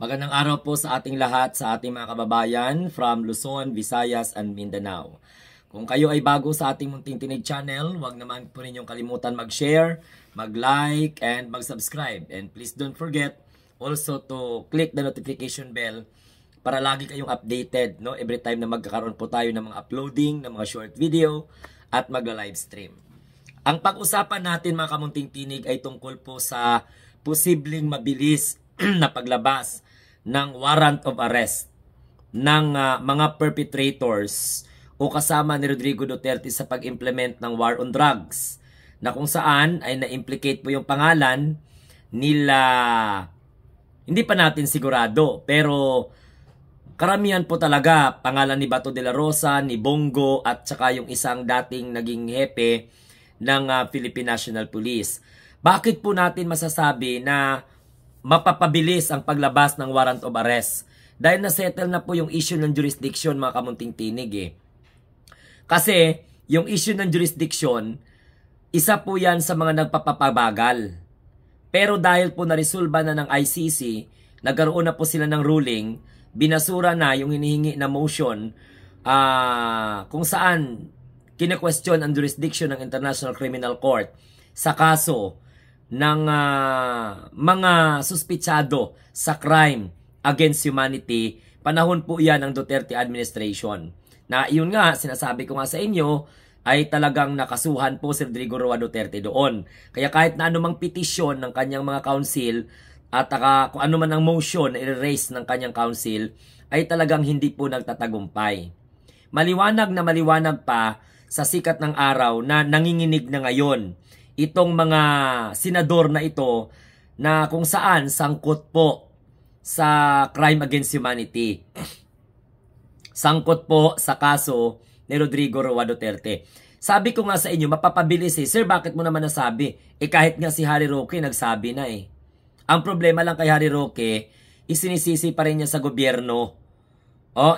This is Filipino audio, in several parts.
Magandang araw po sa ating lahat, sa ating mga kababayan from Luzon, Visayas, and Mindanao. Kung kayo ay bago sa ating Munting Tinig channel, huwag naman po ninyong kalimutan mag-share, mag-like, and mag-subscribe. And please don't forget also to click the notification bell para lagi kayong updated, no? Every time na magkakaroon po tayo ng mga uploading, ng mga short video, at magla-live stream. Ang pag-usapan natin mga kamunting tinig ay tungkol po sa posibleng mabilis na paglabas ng warrant of arrest ng mga perpetrators o kasama ni Rodrigo Duterte sa pag-implement ng war on drugs, na kung saan ay na-implicate po yung pangalan nila, hindi pa natin sigurado, pero karamihan po talaga pangalan ni Bato de la Rosa, ni Bongo, at saka yung isang dating naging hepe ng Philippine National Police. Bakit po natin masasabi na mapapabilis ang paglabas ng warrant of arrest? Dahil na-settle na po yung issue ng jurisdiction, mga kamunting tinig eh. Kasi yung issue ng jurisdiction, isa po yan sa mga nagpapapabagal. Pero dahil po naresolba na ng ICC, nagkaroon na po sila ng ruling, binasura na yung hinihingi na motion kung saan kine-question ang jurisdiction ng International Criminal Court sa kaso ng mga suspitsado sa crime against humanity. Panahon po yan ng Duterte administration. Na yun nga, sinasabi ko nga sa inyo, ay talagang nakasuhan po si Rodrigo Roa Duterte doon. Kaya kahit na anumang petisyon ng kanyang mga council at kung ano man ang motion na i-raise ng kanyang council, ay talagang hindi po nagtatagumpay. Maliwanag na maliwanag pa sa sikat ng araw na nanginginig na ngayon itong mga senador na ito na kung saan sangkot po sa crime against humanity. Sangkot po sa kaso ni Rodrigo Roa Duterte. Sabi ko nga sa inyo, mapapabilis eh. Sir, bakit mo naman nasabi? Kahit nga si Harry Roque nagsabi na eh. Ang problema lang kay Harry Roque, isinisisi pa rin niya sa gobyerno.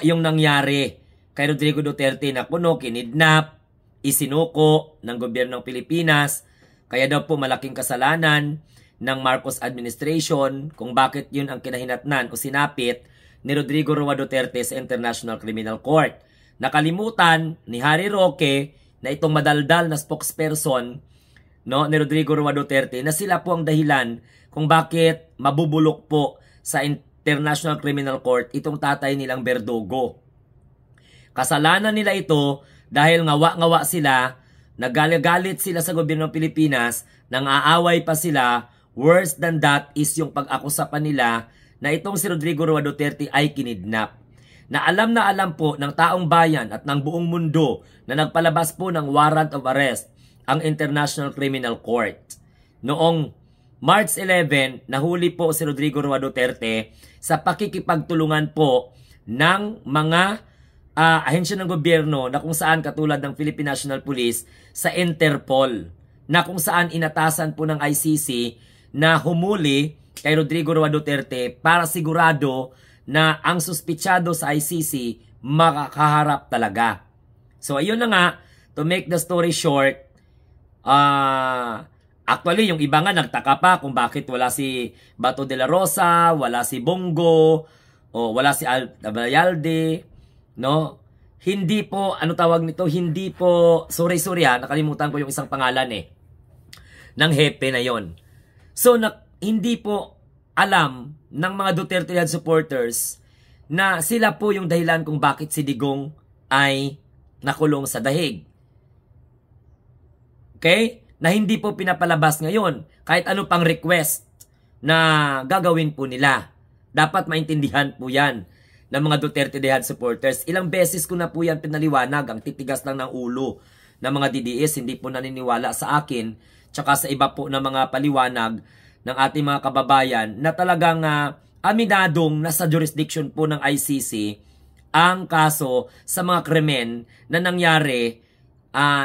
Yung nangyari kay Rodrigo Duterte na kuno, kinidnap, isinuko ng gobyerno ng Pilipinas. Kaya daw po malaking kasalanan ng Marcos administration kung bakit yun ang kinahinatnan o sinapit ni Rodrigo Roa Duterte sa International Criminal Court. Nakalimutan ni Harry Roque na itong madaldal na spokesperson, no, ni Rodrigo Roa Duterte, na sila po ang dahilan kung bakit mabubulok po sa International Criminal Court itong tatay nilang Verdugo. Kasalanan nila ito dahil ngawa-ngawa sila, nagagalit sila sa gobyerno ng Pilipinas, nang aaway pa sila. Worse than that is yung pag-akusa pa nila na itong si Rodrigo Roa Duterte ay kinidnap. Na alam po ng taong bayan at ng buong mundo na nagpalabas po ng warrant of arrest ang International Criminal Court. Noong March 11, nahuli po si Rodrigo Roa Duterte sa pakikipagtulungan po ng mga ahensya ng gobyerno na kung saan katulad ng Philippine National Police sa Interpol, na kung saan inatasan po ng ICC na humuli kay Rodrigo Roa Duterte para sigurado na ang suspitsado sa ICC makakaharap talaga. So ayun na nga, to make the story short, actually yung iba nga nagtaka pa kung bakit wala si Bato de la Rosa, wala si Bongo, o wala si Albayalde, no? Hindi po, ano tawag nito, hindi po, sorry nakalimutan ko yung isang pangalan ng hepe na yon. So, hindi po alam ng mga Duterte supporters na sila po yung dahilan kung bakit si Digong ay nakulong sa dahig. Okay? Na hindi po pinapalabas ngayon kahit ano pang request na gagawin po nila. Dapat maintindihan po yan ng mga Duterte supporters. Ilang beses ko na po yan pinaliwanag, ang titigas lang ng ulo ng mga DDS, hindi po naniniwala sa akin, tsaka sa iba po na mga paliwanag ng ating mga kababayan na talagang aminadong nasa jurisdiction po ng ICC ang kaso sa mga krimen na nangyari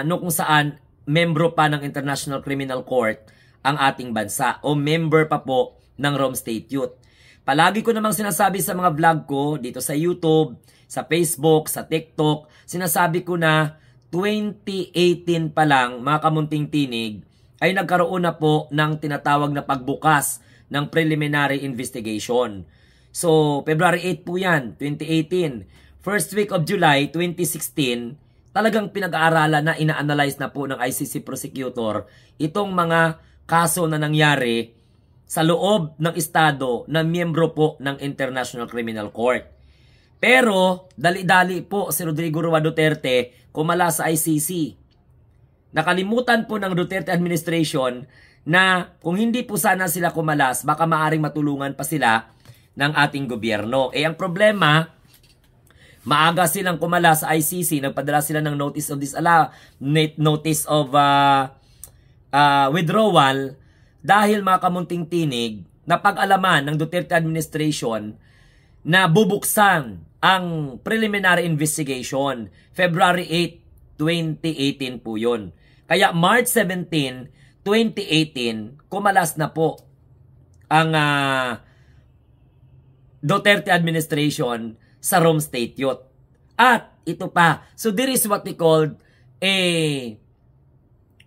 no kung saan membro pa ng International Criminal Court ang ating bansa o member pa po ng Rome Statute. Palagi ko namang sinasabi sa mga vlog ko dito sa YouTube, sa Facebook, sa TikTok, sinasabi ko na 2018 pa lang, mga kamunting tinig, ay nagkaroon na po ng tinatawag na pagbukas ng preliminary investigation. So, February 8 po yan, 2018. First week of July 2016, talagang pinag-aaralan na, ina-analyze na po ng ICC prosecutor itong mga kaso na nangyari sa loob ng estado na miyembro po ng International Criminal Court. Pero, dali-dali po si Rodrigo Roa Duterte kumala sa ICC. Nakalimutan po ng Duterte administration na kung hindi po sana sila kumalas, baka maaring matulungan pa sila ng ating gobyerno. Ang problema, maaga silang kumala sa ICC, nagpadala sila ng notice of withdrawal dahil mga kamunting tinig na pag-alaman ng Duterte administration na bubuksan ang preliminary investigation. February 8, 2018 po yun. Kaya March 17, 2018, kumalas na po ang Duterte administration sa Rome State Youth. At ito pa, so there is what we called a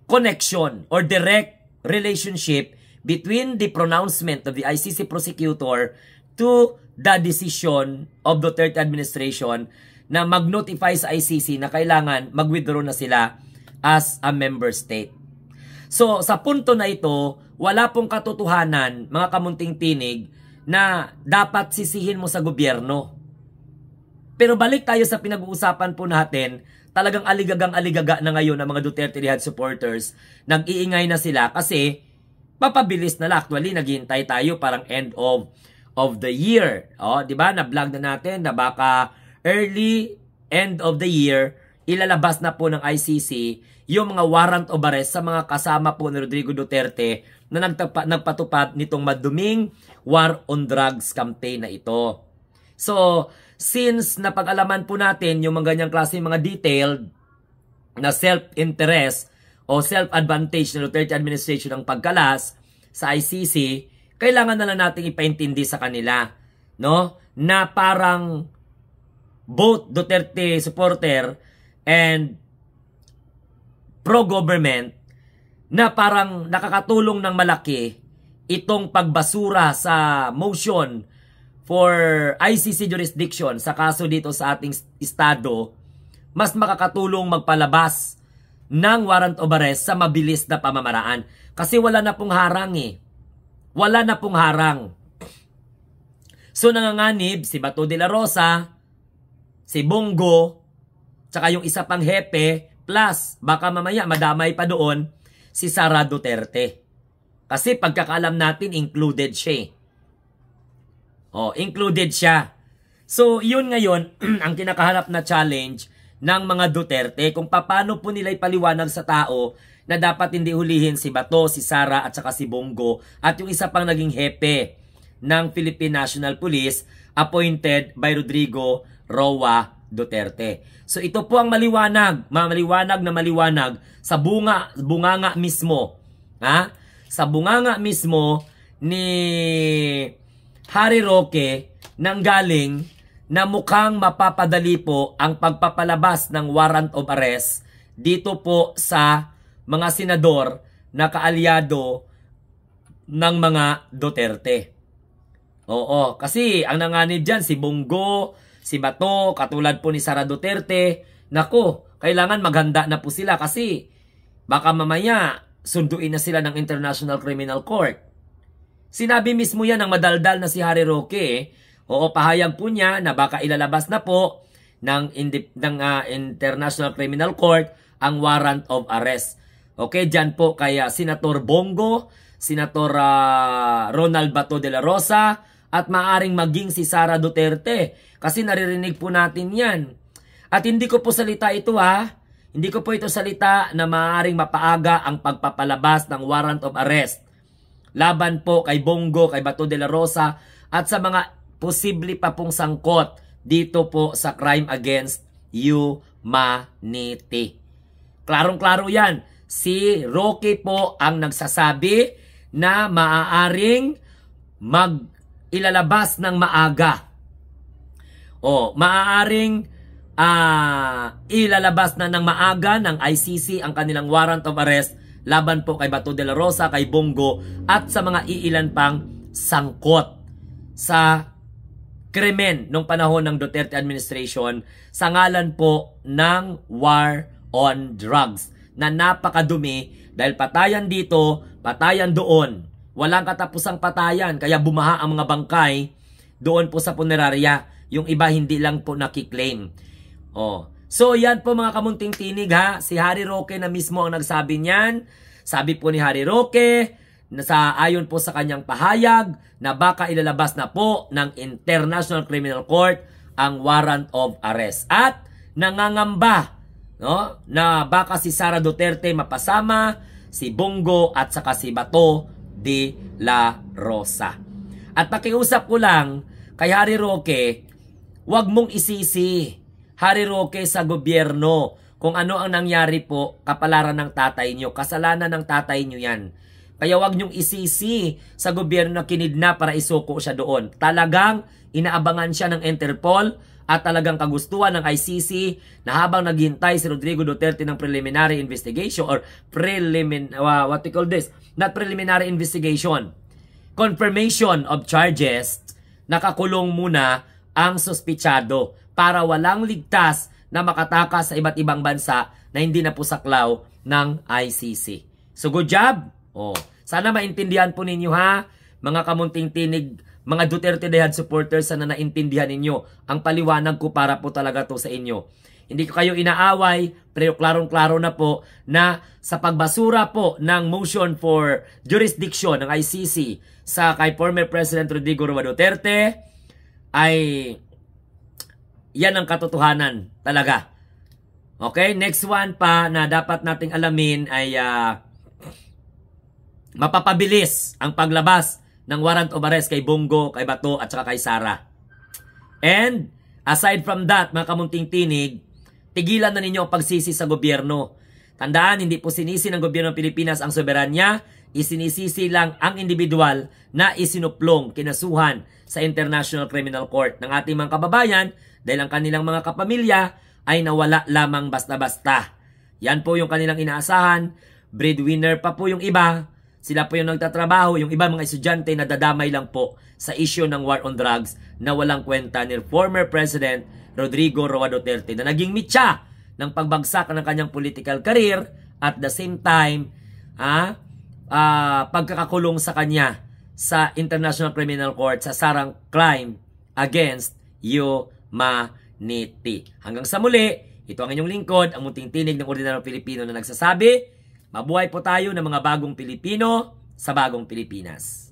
connection or direct relationship between the pronouncement of the ICC prosecutor to the decision of Duterte administration na mag-notify sa ICC na kailangan mag-withdraw na sila as a member state. So sa punto na ito, wala pong katotohanan, mga kamunting tinig, na dapat sisihin mo sa gobyerno. Pero balik tayo sa pinag-uusapan po natin, talagang aligagang-aligaga na ngayon ng mga Duterte Rehad supporters. Nag-iingay na sila kasi papabilis na lang. Actually, naghihintay tayo parang end of the year. Di ba? Na-vlog na natin na baka early end of the year, ilalabas na po ng ICC yung mga warrant of arrest sa mga kasama po ni Rodrigo Duterte na nagpatupad nitong maduming war on drugs campaign na ito. So, since napag-alaman po natin yung mga ganyang klase mga detailed na self-interest o self-advantage na Duterte administration ang pagkalas sa ICC, kailangan na lang natin ipaintindi sa kanila, no? Na parang both Duterte supporter and pro-government na parang nakakatulong ng malaki itong pagbasura sa motion for ICC jurisdiction sa kaso dito sa ating estado, mas makakatulong magpalabas ng warrant of arrest sa mabilis na pamamaraan. Kasi wala na pong harang Wala na pong harang. So nanganganib si Bato de la Rosa, si Bongo, tsaka yung isa pang hepe, plus baka mamaya madamay pa doon si Sara Duterte. Kasi pagkakaalam natin, included siya. Included siya. So, yun ngayon, ang kinakaharap na challenge ng mga Duterte, kung paano po nila ipaliwanag sa tao na dapat hindi hulihin si Bato, si Sara, at saka si Bongo, at yung isa pang naging hepe ng Philippine National Police, appointed by Rodrigo Roa Duterte. So, ito po ang maliwanag na maliwanag sa bunganga mismo. Sa bunganga mismo ni Harry Roque nang galing na mukhang mapapadali po ang pagpapalabas ng warrant of arrest dito po sa mga senador na kaalyado ng mga Duterte. Kasi ang nanganib dyan si Bongo, si Bato, katulad po ni Sara Duterte. Nako, kailangan maghanda na po sila kasi baka mamaya sunduin na sila ng International Criminal Court. Sinabi mismo yan ng madaldal na si Harry Roque. Pahayag po niya na baka ilalabas na po ng International Criminal Court ang warrant of arrest. Dyan po kaya Senator Bongo, Senator Ronald Bato de la Rosa, at maaring maging si Sara Duterte. Kasi naririnig po natin yan. At hindi ko po salita ito Hindi ko po ito salita na maaring mapaaga ang pagpapalabas ng warrant of arrest laban po kay Bongo, kay Bato de la Rosa, at sa mga posible pa pong sangkot dito po sa crime against humanity. Klarong-klaro yan. Si Roque po ang nagsasabi na maaaring ilalabas ng maaga. Maaaring ilalabas na ng maaga ng ICC ang kanilang warrant of arrest laban po kay Bato de la Rosa, kay Bongo, at sa mga iilan pang sangkot sa krimen nung panahon ng Duterte administration sa ngalan po ng war on drugs na napakadumi dahil patayan dito, patayan doon. Walang katapusang patayan kaya bumaha ang mga bangkay doon po sa punerarya. Yung iba hindi lang po nakiklaim. So yan po mga kamunting tinig ha. Si Harry Roque na mismo ang nagsabi niyan. Sabi po ni Harry Roque na ayon po sa kanyang pahayag na baka ilalabas na po ng International Criminal Court ang warrant of arrest. At nangangamba na baka si Sara Duterte mapasama, si Bongo at saka si Bato de la Rosa. At pakiusap ko lang kay Harry Roque, huwag mong isisi Harry Roque sa gobyerno kung ano ang nangyari po kapalaran ng tatay nyo. Kasalanan ng tatay nyo yan. Kaya huwag nyong isisi sa gobyerno na kinidnap para isuko siya doon. Talagang inaabangan siya ng Interpol at talagang kagustuhan ng ICC na habang naghintay si Rodrigo Duterte ng preliminary investigation or what we call this? Not preliminary investigation. Confirmation of charges, nakakulong muna ang suspitsado para walang ligtas na makatakas sa iba't ibang bansa na hindi na po saklaw ng ICC. So good job! Sana maintindihan po ninyo ha, mga kamunting tinig, mga Duterte Dayad supporters, sana naintindihan ninyo ang paliwanag ko para po talaga to sa inyo. Hindi ko kayo inaaway, pero klarong-klaro na po na sa pagbasura po ng motion for jurisdiction ng ICC sa kay former President Rodrigo Roa Duterte ay yan ang katotohanan talaga. Okay, next one pa na dapat nating alamin ay mapapabilis ang paglabas ng warrant of arrest kay Bongo, kay Bato at saka kay Sara. And aside from that, mga kamunting tinig, tigilan na ninyo ang pagsisi sa gobyerno. Tandaan, hindi po sinisi ng gobyerno ng Pilipinas ang soberanya, isinisisi lang ang individual na isinuplong, kinasuhan sa International Criminal Court ng ating mga kababayan dahil ang kanilang mga kapamilya ay nawala lamang basta-basta. Yan po yung kanilang inaasahan. Breadwinner pa po yung iba. Sila po yung nagtatrabaho. Yung iba mga estudyante na dadamay lang po sa issue ng war on drugs na walang kwenta ni former President Rodrigo Roa Duterte na naging mitya ng pagbagsak ng kanyang political career at the same time pagkakakulong sa kanya sa International Criminal Court sa sarang crime against humanity. Hanggang sa muli, ito ang inyong lingkod, ang munting tinig ng ordinaryong Pilipino na nagsasabi, mabuhay po tayo ng mga bagong Pilipino sa bagong Pilipinas.